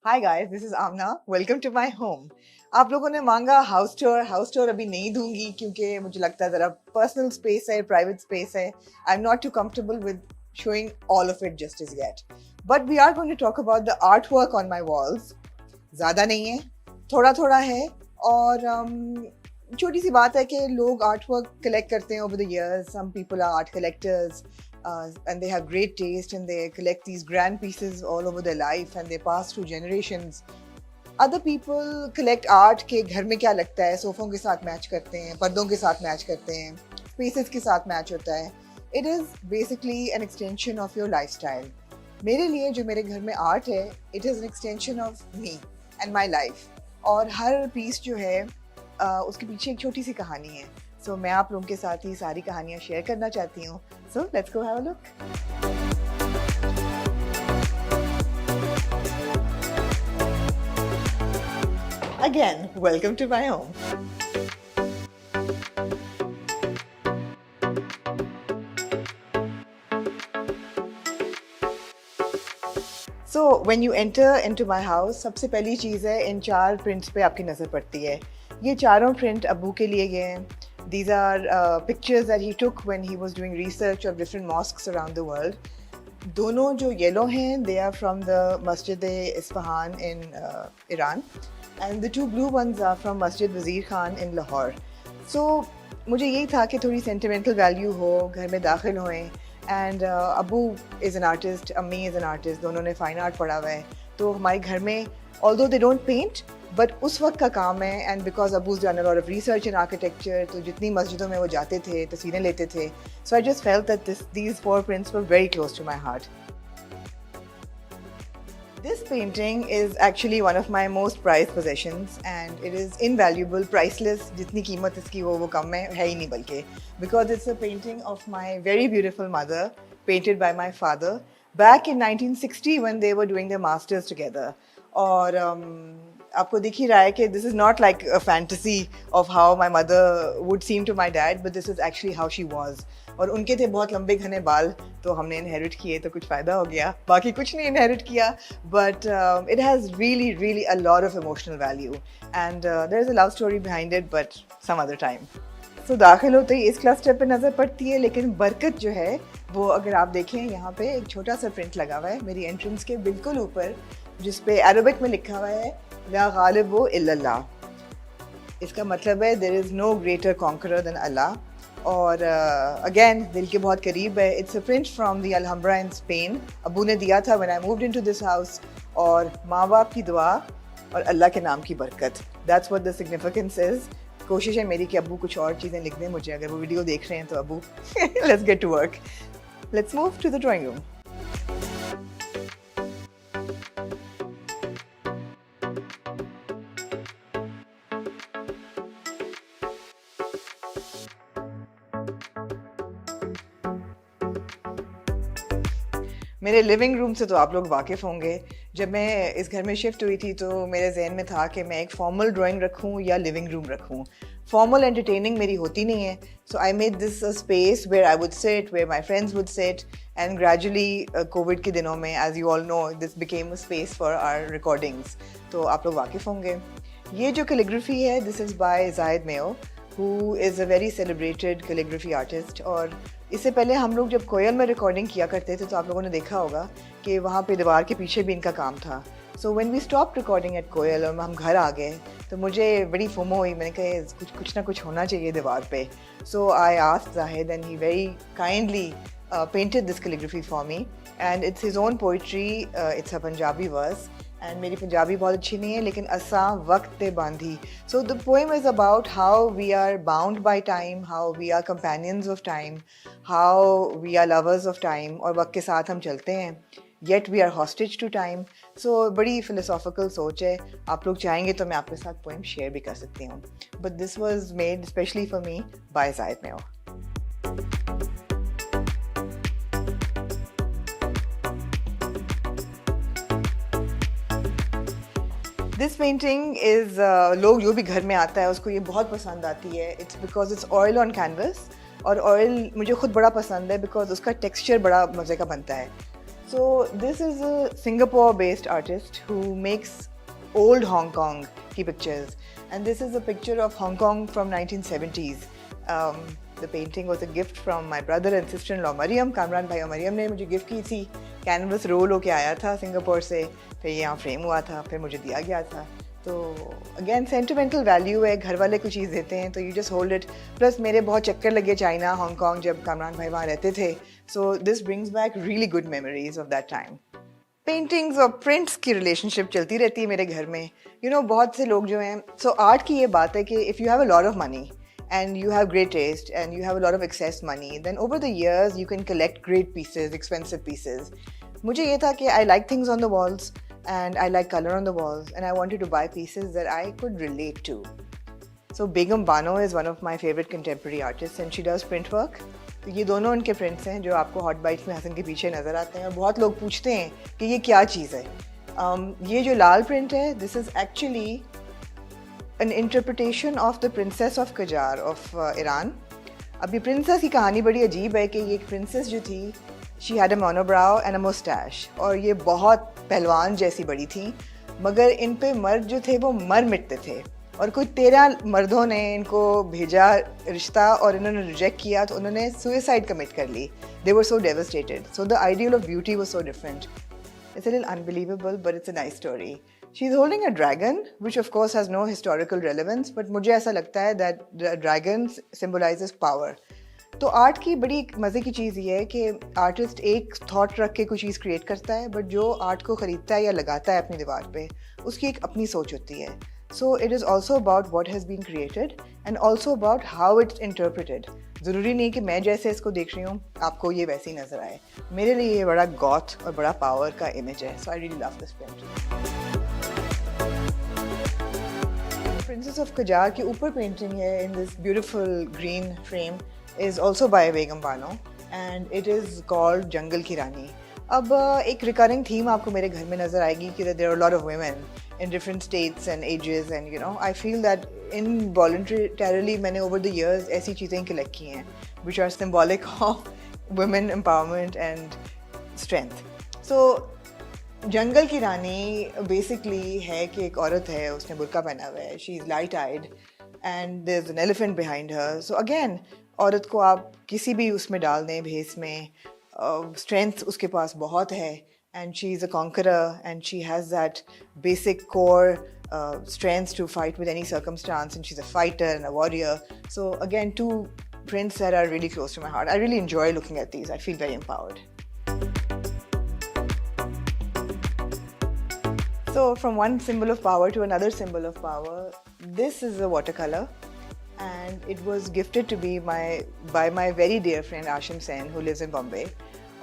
Hi guys, this is Amna. Welcome to my home. आप लोगों ने मांगा हाउस टूर अभी नहीं दूंगी क्योंकि मुझे लगता है ज़रा पर्सनल स्पेस है, प्राइवेट स्पेस है. I am not too comfortable with showing all of it just as yet. But we are going to talk about the artwork on my walls. ज़्यादा नहीं है, थोड़ा थोड़ा है और छोटी सी बात है कि लोग artwork collect करते हैं over the years. Some people are art collectors. And they have great taste and they collect these grand pieces all over their life and they pass through generations. Other people collect art के घर में क्या लगता है, सोफ़ों के साथ match करते हैं, पर्दों के साथ मैच करते हैं, स्पेसेस के साथ मैच होता है. It is basically an extension of your lifestyle. मेरे लिए जो मेरे घर में आर्ट है, it is an extension of me and my life. और हर पीस जो है उसके पीछे एक छोटी सी कहानी है. So मैं आप लोगों के साथ ही सारी कहानियाँ शेयर करना चाहती हूँ. So let's go have a look. Again, welcome to my home. So when you enter into my house, सबसे पहली चीज़ है इन 4 प्रिंट्स पे आपकी नज़र पड़ती है. ये चारों प्रिंट अब्बू के लिए गए हैं. These are pictures that he took when he was doing research of different mosques around the world. दोनों जो येलो हैं, they are from the Masjid Isfahan in Iran, and the 2 blue ones are from Masjid Wazir Khan in Lahore. So मुझे यही था कि थोड़ी sentimental value हो, घर में दाखिल होएं. And अब्बू is an artist, अम्मी is an artist, दोनों ने fine art पढ़ा हुआ है. तो हमारे घर में although they don't paint, but उस वक्त का काम है. And because Abu's done a lot of research in architecture, तो जितनी मस्जिदों में वो जाते थे, तस्वीरें लेते थे. So I just felt that these 4 prints were very close to my heart. This painting is actually one of my most prized possessions and it is invaluable, priceless. जितनी कीमत इसकी हो वो कम है ही नहीं बल्कि, because it's a painting of my very beautiful mother painted by my father back in 1960 when they were doing their masters together. और आपको दिख ही रहा है कि this is not like a fantasy of how my mother would seem to my dad, but this is actually how she was. और उनके थे बहुत लंबे घने बाल, तो हमने इनहेरिट किए तो कुछ फ़ायदा हो गया. बाकी कुछ नहीं इनहेरिट किया, but it has really a lot of emotional value and there is a love story behind it, but some other time. So दाखिल होते ही इस क्लस्टर पे नज़र पड़ती है, लेकिन बरकत जो है वो अगर आप देखें यहाँ पे एक छोटा सा प्रिंट लगा हुआ है मेरी एंट्रेंस के बिल्कुल ऊपर, जिस पे अरबिक में लिखा हुआ है ला गालिबु इल्लल्लाह. इसका मतलब है there is no greater conqueror than Allah. और अगेन दिल के बहुत करीब है. It's a print from the Alhambra in Spain. Abu ने दिया था when I moved into this house. और माँ बाप की दुआ और अल्लाह के नाम की बरकत, that's what the significance is. कोशिश है मेरी कि अबू कुछ और चीज़ें लिख दें मुझे, अगर वो वीडियो देख रहे हैं तो Abu. Let's get to work. Let's move to the drawing room. मेरे लिविंग रूम से तो आप लोग वाकिफ़ होंगे. जब मैं इस घर में शिफ्ट हुई थी तो मेरे जहन में था कि मैं एक फॉर्मल ड्राइंग रखूं या लिविंग रूम रखूं. फॉर्मल एंटरटेनिंग मेरी होती नहीं है. So I made this a space where I would sit, where my friends would sit. And gradually covid के दिनों में, as you all know, this became a space for our recordings. तो आप लोग वाकिफ़ होंगे. ये जो कैलीग्राफी है, this is by Zahid Mayo, who is a very celebrated calligraphy artist. और इससे पहले हम लोग जब कोयल में रिकॉर्डिंग किया करते थे तो आप लोगों ने देखा होगा कि वहाँ पे दीवार के पीछे भी इनका काम था. So when we stop recording at Koel और हम घर आ गए तो मुझे बड़ी फोमो हुई. मैंने कहा कुछ ना कुछ होना चाहिए दीवार पे. So I asked Zahid and he very kindly painted this calligraphy for me and it's his own poetry. It's a Punjabi verse and मेरी पंजाबी बहुत अच्छी नहीं है, लेकिन असा वक्त ते बांधी. So the poem is about how we are bound by time, how we are companions of time, how we are lovers of time और वक्त के साथ हम चलते हैं, yet we are hostage to time. So बड़ी philosophical सोच है. आप लोग चाहेंगे तो मैं आपके साथ poem share भी कर सकती हूँ. But this was made especially for me by Zayed Meo. This painting is लोग जो भी घर में आता है उसको ये बहुत पसंद आती है. It's because it's oil on canvas और ऑयल मुझे खुद बड़ा पसंद है बिकॉज उसका टेक्सचर बड़ा मज़े का बनता है. So this is a Singapore-based artist who makes old Hong Kong की pictures, and this is a picture of Hong Kong from 1970s. The painting was a gift from my brother and sister-in-law Mariam. Kamran भाई और मरियम ने मुझे gift की थी. Canvas role होके आया था सिंगापुर से, फिर यहाँ फ्रेम हुआ था, फिर मुझे दिया गया था. तो अगेन सेंटिमेंटल वैल्यू है, घर वाले कुछ चीज़ देते हैं तो you just hold it. Plus मेरे बहुत चक्कर लगे चाइना हांगकॉन्ग जब कामरान भाई वहाँ रहते थे. So this brings back really good memories of that time. Paintings और प्रिंट्स की रिलेशनशिप चलती रहती है मेरे घर में. बहुत से लोग जो हैं, सो आर्ट की ये बात है कि if you have a lot of money and you have great taste and you have a lot of excess money, then over the years you can collect great pieces, expensive pieces. मुझे ये था कि I like things on the walls and I like color on the walls and I wanted to buy pieces that I could relate to. So Begum Bano is one of my favorite contemporary artists and she does print work. तो ये दोनों उनके prints हैं जो आपको hot bytes में हसन के पीछे नज़र आते हैं और बहुत लोग पूछते हैं कि ये क्या चीज़ है. ये जो लाल print है, this is actually an interpretation of the princess of Qajar of Iran. अब ये princess की कहानी बड़ी अजीब है कि ये एक princess जो थी, she had a monobrow and a mustache और ये बहुत पहलवान जैसी बड़ी थी, मगर इन पे मर्द जो थे वो मर मिटते थे और कोई 13 मर्दों ने इनको भेजा रिश्ता और इन्होंने रिजेक्ट किया तो उन्होंने suicide commit कर ली. They were so devastated. So the ideal of beauty was so different. It's a little unbelievable, but it's a nice story. She's holding a dragon, which of course has no historical relevance, but मुझे ऐसा लगता है that the dragon symbolizes power. तो art की बड़ी मज़े की चीज़ ये है कि आर्टिस्ट एक थॉट रख के कोई चीज़ क्रिएट करता है, बट जो आर्ट को ख़रीदता है या लगाता है अपनी दीवार पे, उसकी एक अपनी सोच होती है. So it is also about what has been created and also about how it's interpreted. ज़रूरी नहीं कि मैं जैसे इसको देख रही हूँ आपको ये वैसे ही नज़र आए. मेरे लिए ये बड़ा गॉथ और बड़ा पावर का इमेज है. So I really love this painting. Princess of Qajar के ऊपर पेंटिंग है in this beautiful green frame is also by Begum Bano and it is called जंगल की रानी. अब एक recurring theme आपको मेरे घर में नज़र आएगी कि there are a lot of women in different states and ages and I feel that involuntarily मैंने over the years ऐसी चीज़ें collect की हैं which are symbolic of women empowerment and strength. So जंगल की रानी बेसिकली है कि एक औरत है, उसने बुर्का पहना हुआ है, she is light eyed and there is an elephant behind her. So again औरत को आप किसी भी उसमें डाल दें भेस में, स्ट्रेंथ उसके पास बहुत है and she is a conqueror and she has that basic core strength to fight with any circumstance and she's a fighter and a warrior. So again, two prints that are really close to my heart. I really enjoy looking at these. I feel very empowered. So from one symbol of power to another symbol of power, this is a watercolor and it was gifted to me by my very dear friend Ashim Sen who lives in Bombay.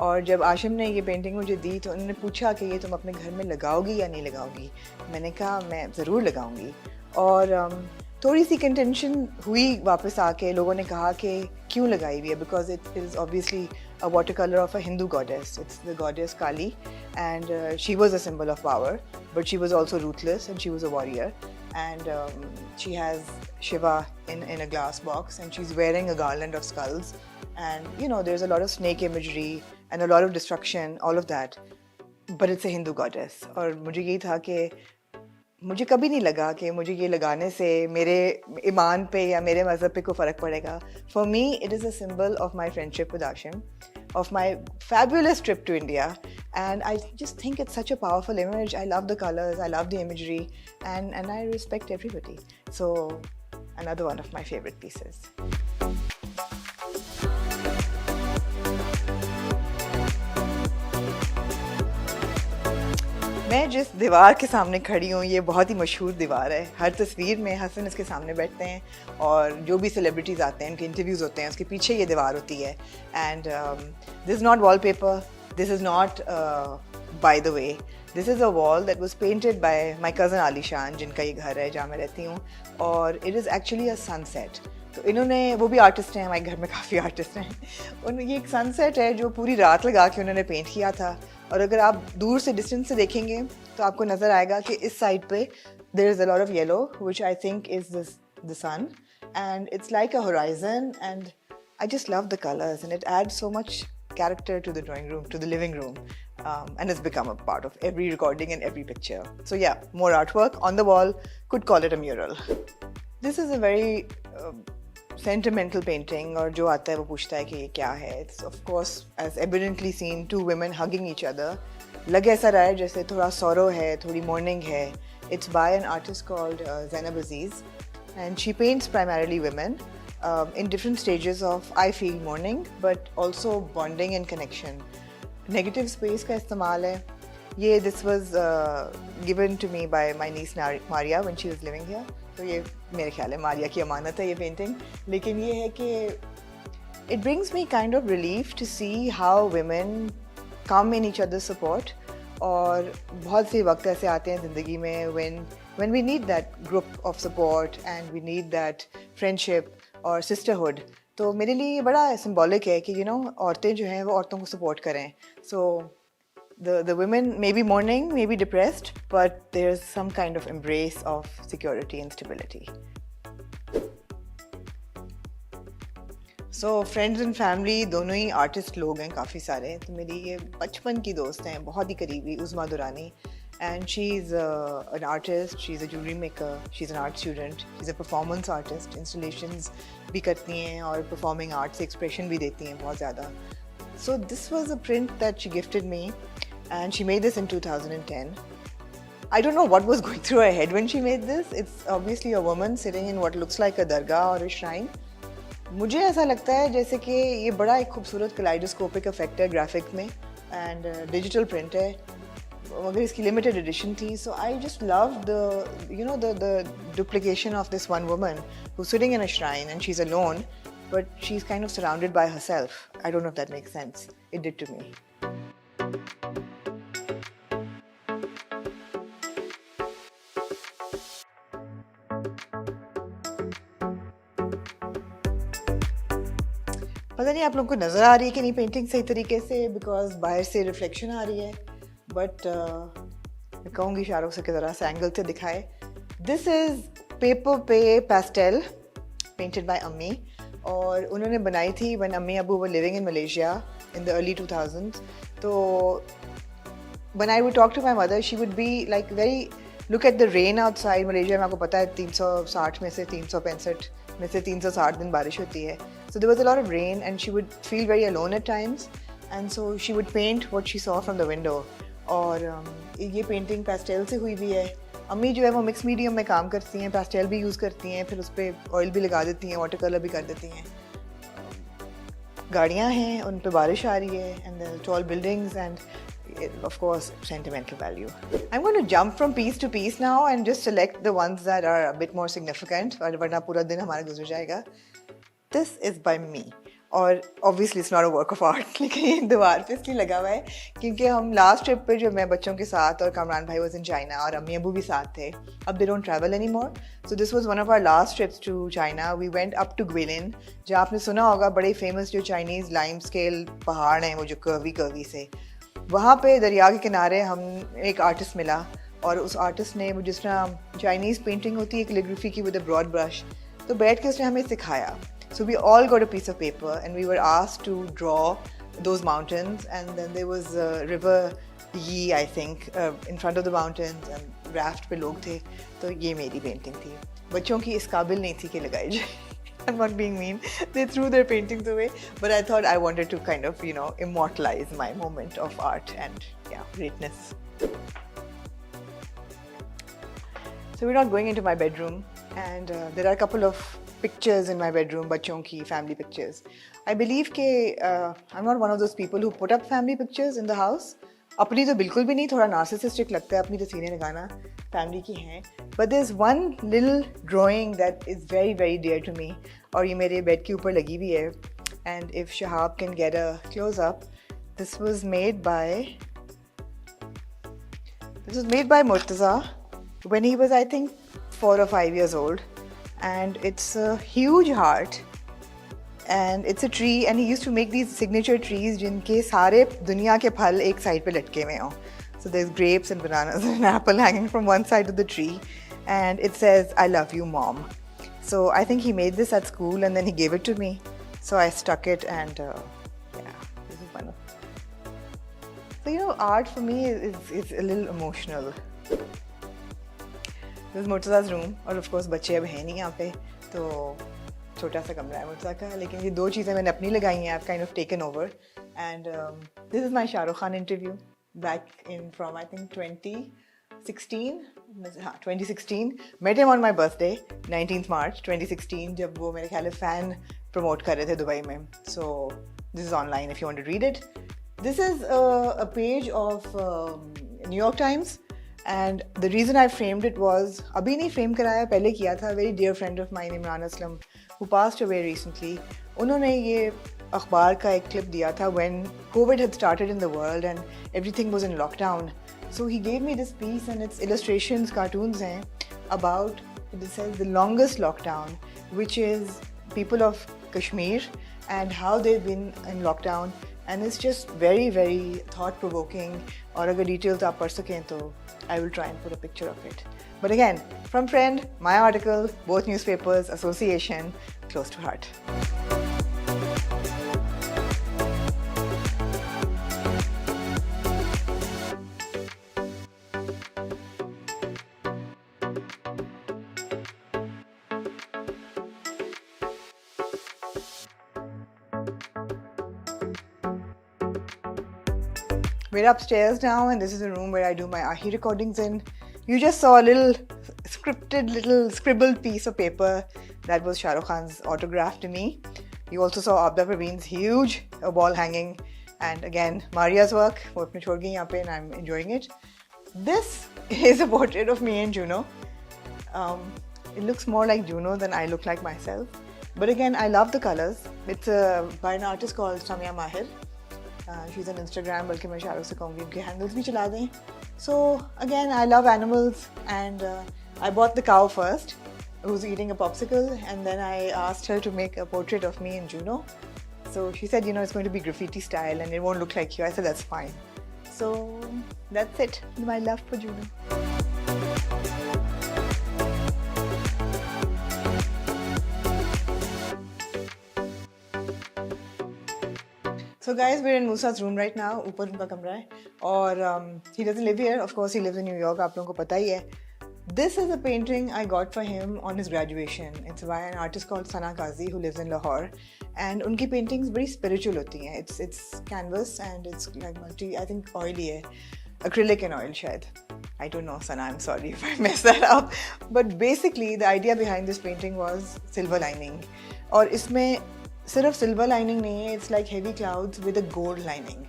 और जब आशिम ने ये painting मुझे दी तो उन्होंने पूछा कि ये तुम अपने घर में लगाओगी या नहीं लगाओगी. मैंने कहा मैं ज़रूर लगाऊंगी और थोड़ी सी कंटेंशन हुई वापस आके. लोगों ने कहा कि क्यों लगाई हुई है, because it is obviously a watercolor of a Hindu goddess. It's the goddess Kali and she was a symbol of power, but she was also ruthless and she was a warrior and she has Shiva in a glass box and she's wearing a garland of skulls and there's a lot of snake imagery and a lot of destruction, all of that, but it's a Hindu goddess. और मुझे यही था कि मुझे कभी नहीं लगा कि मुझे ये लगाने से मेरे ईमान पे या मेरे मज़हब पे कोई फ़र्क पड़ेगा. For me, it is a symbol of my friendship with Ashim, of my fabulous trip to India, and I just think it's such a powerful image. I love the colors, I love the imagery, and I respect everybody. So, another one of my favorite pieces. मैं जिस दीवार के सामने खड़ी हूँ ये बहुत ही मशहूर दीवार है. हर तस्वीर में हसन इसके सामने बैठते हैं और जो भी सेलिब्रिटीज़ आते हैं उनके इंटरव्यूज़ होते हैं, उसके पीछे ये दीवार होती है. And this is not wall paper, this is not by the way, this is a wall that was painted bye my cousin आलिशान जिनका ये घर है जहाँ मैं रहती हूँ, और it is actually a sunset. तो इन्होंने, वो भी आर्टिस्ट हैं, हमारे घर में काफ़ी आर्टिस्ट हैं, ये एक सनसेट है जो पूरी रात लगा के उन्होंने पेंट किया था. और अगर आप दूर से डिस्टेंस से देखेंगे तो आपको नज़र आएगा कि इस साइड पे there is a lot of yellow which I think is the sun and it's like a horizon and I just love the colours and it adds so much character to the drawing room, to the living room, and it's become a part of every recording and every picture. So yeah, more artwork on the wall, could call it a mural. This is a very sentimental painting, और जो आता है वो पूछता है कि ये क्या है. It's of course as evidently seen two women hugging each other. लग ऐसा रहा है जैसे थोड़ा sorrow है, थोड़ी mourning है. It's by an artist called Zainab Aziz, and she paints primarily women in different stages of I feel mourning, but also bonding and connection. Negative space का इस्तेमाल है. ये this was given to me by my niece Maria when she was living here. तो ये मेरे ख्याल है मारिया की अमानत है ये पेंटिंग. लेकिन ये है कि it brings me kind of relief to see how women come in each other's support. और बहुत से वक्त ऐसे आते हैं ज़िंदगी में when we need that group of support and we need that friendship or sisterhood. तो मेरे लिए ये बड़ा symbolic है कि औरतें जो हैं वो औरतों को support करें. So the women may be mourning, may be depressed, but there's some kind of embrace of security and stability. So friends and family दोनों ही artist लोग हैं काफ़ी सारे. तो मेरी ये बचपन की दोस्त हैं, बहुत ही करीबी, उज़मा Durrani. And she's an artist, she's a jewelry maker, she's an art student, she's a performance artist, installations भी करती हैं और performing arts expression भी देती हैं बहुत ज़्यादा. So this was a print that she gifted me, and she made this in 2010. I don't know what was going through her head when she made this. It's obviously a woman sitting in what looks like a dargah or a shrine. मुझे ऐसा लगता है जैसे कि ये बड़ा एक खूबसूरत kaleidoscopic effect है graphic में, and digital print है, मगर इसकी limited edition थी. So I just loved the duplication of this one woman who's sitting in a shrine and she's alone, but she's kind of surrounded by herself. I don't know if that makes sense. It did to me. पता नहीं आप लोगों को नज़र आ रही है कि नहीं पेंटिंग सही तरीके से, बिकॉज बाहर से रिफ्लेक्शन आ रही है, बट मैं कहूँगी इशारों से कि ज़रा से एंगल से दिखाए. दिस इज़ पेपर पे पेस्टल पेंटेड बाय अम्मी, और उन्होंने बनाई थी when अम्मी Abu were living in Malaysia in the early 2000s. तो when I would talk to my mother, she would be like very, look at the rain outside. Malaysia में आपको पता है 360 में से 365 में से 360 दिन बारिश होती है. So there was a lot of rain and she would feel very alone at times, and so she would paint what she saw from the window. और ये पेंटिंग पेस्टल से हुई भी है. अम्मी जो है वो मिक्स मीडियम में काम करती हैं, पेस्टल भी यूज़ करती हैं, फिर उस पर ऑयल भी लगा देती हैं, वाटर कलर भी कर देती हैं. गाड़ियाँ हैं, उन पे बारिश आ रही है, and the tall buildings, and of course sentimental value. I'm going to jump from piece to piece now and just select the ones that are a bit more significant, वरना पूरा दिन हमारा गुजर जाएगा. This is by me. और obviously it's not a work of art, लेकिन ये दीवार पे इसलिए लगा हुआ है क्योंकि हम लास्ट ट्रिप पे जो मैं बच्चों के साथ और कामरान भाई was in China और अम्मी अबू भी साथ थे. अब they don't travel anymore. So this was one of our last trips to China. We went up to Guilin, जहाँ आपने सुना होगा बड़े famous जो Chinese lime scale पहाड़ हैं वो जो कर्वी से. वहाँ पे दरिया के किनारे हम एक आर्टिस्ट मिला, और उस आर्टिस्ट ने वो जिस तरह चाइनीज़ पेंटिंग होती है कैलीग्राफी की विद अ ब्रॉड ब्रश, तो बैठ के उसने हमें सिखाया. So we all got a piece of paper and we were asked to draw those mountains, and then there was a river Yi, I think, in front of the mountains, and raft पे लोग थे. तो ये मेरी painting थी. बच्चों की इस काबिल नहीं थी कि लगाई जाए. I'm not being mean. They threw their paintings away, but I thought I wanted to kind of, immortalize my moment of art and greatness. So we're not going into my bedroom, and there are a couple of pictures in my bedroom, bachon ki family pictures. I believe ke I'm not one of those people who put up family pictures in the house. अपनी तो बिल्कुल भी नहीं, थोड़ा narcissistic लगता है अपनी तस्वीरें लगाना, family की हैं. But there's one little drawing that is very very dear to me, और ये मेरे bed के ऊपर लगी हुई है. And if Shahab can get a close up, this was made by Murtaza when he was, I think, 4 or 5 years old. And it's a huge heart, and it's a tree, and he used to make these signature trees जिनके सारे दुनिया के फल एक side पे लटके हुए हों. So there's grapes and bananas and an apple hanging from one side of the tree, and it says, "I love you, Mom." So I think he made this at school and then he gave it to me. So I stuck it, and this is one of So you know, art for me is a little emotional. This is Murtaza's room, और of course बच्चे अब हैं नहीं यहाँ पे, तो छोटा सा कमरा है मुर्तज़ा का, लेकिन ये दो चीज़ें मैंने अपनी लगाई हैं. I've kind of taken over, and this is my Shah Rukh Khan interview back in from I think 2016. हाँ 2016. Met him on my birthday, 19th March 2016, जब वो मेरे ख्याल है fan promote कर रहे थे दुबई में. So this is online if you want to read it. This is a page of New York Times. And the reason I framed it was, अभी नहीं frame कराया, पहले किया था. Very dear friend of mine, Imran Aslam, who passed away recently. उन्होंने ये अखबार का एक clip दिया था when COVID had started in the world and everything was in lockdown. So he gave me this piece and its illustrations, cartoons हैं about, it says the longest lockdown, which is people of Kashmir and how they've been in lockdown. And it's just very, very thought-provoking. और अगर details आप पढ़ सकें तो I will try and put a picture of it. But again, from friend, my article, both newspapers, association, close to heart. We're upstairs now, and this is the room where I do my Ahi recordings in. You just saw a little scribbled piece of paper that was Shah Rukh Khan's autograph to me. You also saw Abda Praveen's huge wall hanging, and again Maria's work. वो अपने छोड़ गई यहाँ पे, and I'm enjoying it. This is a portrait of me and Juno. It looks more like Juno than I look like myself. But again, I love the colors. It's by an artist called Samia Mahir. She's on Instagram, बल्कि मैं शाहरुख से कहूँगी उनके handles भी चला दें. So again, I love animals, and I bought the cow first, who was eating a popsicle, and then I asked her to make a portrait of me and Juno. So she said, you know, it's going to be graffiti style and it won't look like you. I said, that's fine. So that's it, my love for Juno. So guys, we're in Musa's room right now. ऊपर उनका कमरा है, और he doesn't live here. Of course, he lives in New York. आप लोगों को पता ही है. This is a painting I got for him on his graduation. It's by an artist called Sana Qazi who lives in Lahore, and उनकी paintings very spiritual होती हैं. It's canvas and it's like I think oily है, acrylic and oil शायद. I don't know, Sana. I'm sorry if I messed that up. But basically, the idea behind this painting was silver lining, और इसमें सिर्फ silver lining नहीं है, it's like heavy clouds with a gold lining.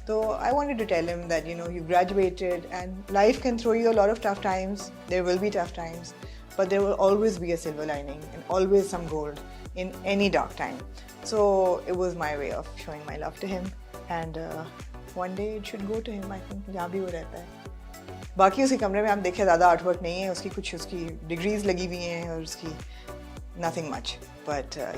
So I wanted to tell him that, you know, you graduated and life can throw you a lot of tough times. There will be tough times, but there will always be a silver lining and always some gold in any dark time. So it was my way of showing my love to him, and one day it should go to him, I think, जहाँ भी वो रहता है. बाकी उसके कमरे में आप देखें ज़्यादा आर्टवर्क नहीं है, उसकी कुछ उसकी डिग्रीज लगी हुई हैं और उसकी nothing much, but yeah.